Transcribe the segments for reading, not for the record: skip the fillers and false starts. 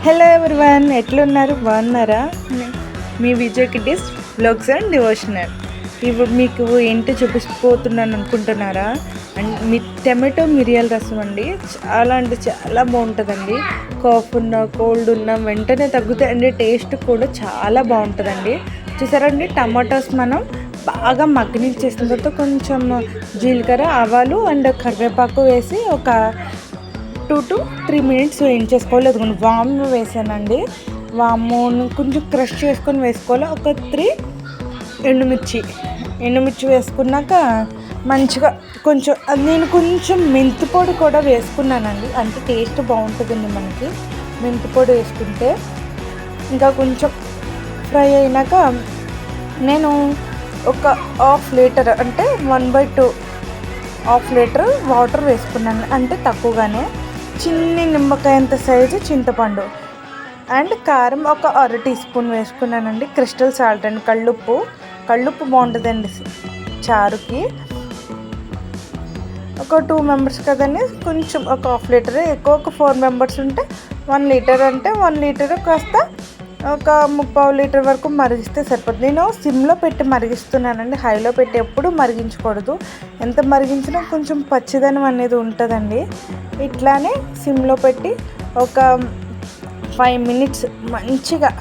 Hello everyone, ఎట్లున్నారు? బాగున్నారా? మీ Vijay kiddies vlogs and devotional. ఇప్పుడు మీకు ఏంటో చూపిపోతున్నాను అనుకుంటున్నారా? అండ్ మీ టమాటో మిరియాల రసం అండి. చాలా అంటే చాలా బాగుంటుందండి. కాఫ్ ఉన్నా కోల్డ్ ఉన్నా వెంటనే తగ్గుతాయి అండి. టేస్ట్ కూడా చాలా బాగుంటుందండి. చూసారండి, టమాటోస్ మనం బాగా మగ్గనిచ్చేసిన తర్వాత కొంచెం జీలకర్ర, ఆవాలు అండ్ కరివేపాకు వేసి ఒక 2 to 3 minutes వేయించేసుకోవాలి. అది వామ్ వేసానండి. వాము కొంచెం క్రష్ చేసుకొని వేసుకోవాలి. ఒక 3 ఎండుమిర్చి వేసుకున్నాక మంచిగా కొంచెం నేను కొంచెం మెంతి పొడి కూడా వేసుకున్నానండి. అంటే టేస్ట్ బాగుంటుందండి మనకి మెంతి పొడి వేసుకుంటే. ఇంకా కొంచెం ఫ్రై అయినాక నేను ఒక హాఫ్ లీటర్ అంటే 1/2 హాఫ్ లీటర్ వాటర్ వేసుకున్నాను. అంటే తక్కువగానే. చిన్ని నిమ్మకాయ అంత సైజు చింతపండు అండ్ కారం ఒక 1/2 టీ స్పూన్ వేసుకున్నానండి. క్రిస్టల్ సాల్ట్ అండి, కళ్ళుప్పు బాగుంటుందండి చారుకి. ఒక 2 మెంబర్స్ కదండి, కొంచెం ఒక హాఫ్ లీటర్. ఎక్కువ ఒక 4 మెంబర్స్ ఉంటే 1 లీటర్, అంటే 1 లీటర్ కాస్త ఒక 3/4 లీటర్ వరకు మరిగిస్తే సరిపోతుంది. నేను సిమ్లో పెట్టి మరిగిస్తున్నానండి. హైలో పెట్టి ఎప్పుడు మరిగించకూడదు. ఎంత మరిగించినా కొంచెం పచ్చిదనం అనేది ఉంటుందండి. ఇట్లానే సిమ్లో పెట్టి ఒక 5 minutes మంచిగా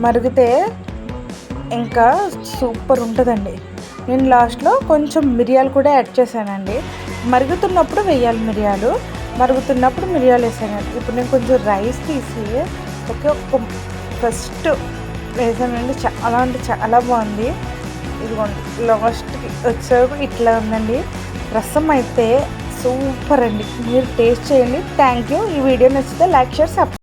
మరిగితే ఇంకా సూపర్ ఉంటుందండి. నేను లాస్ట్లో కొంచెం మిరియాలు కూడా యాడ్ చేశానండి. మరుగుతున్నప్పుడు వేయాలి మిరియాలు, మరుగుతున్నప్పుడు మిరియాలు వేసానండి. ఇప్పుడు నేను కొంచెం రైస్ తీసి ఒక ఫస్ట్ వేసానండి. చాలా అంటే చాలా బాగుంది. ఇదిగోండి, లాస్ట్కి వచ్చేవరకు ఇట్లా ఉందండి. రసం అయితే సూపర్ అండి. మీరు టేస్ట్ చేయండి. Thank you. ఈ వీడియో నచ్చితే లైక్, షేర్, సబ్స్క్రైబ్.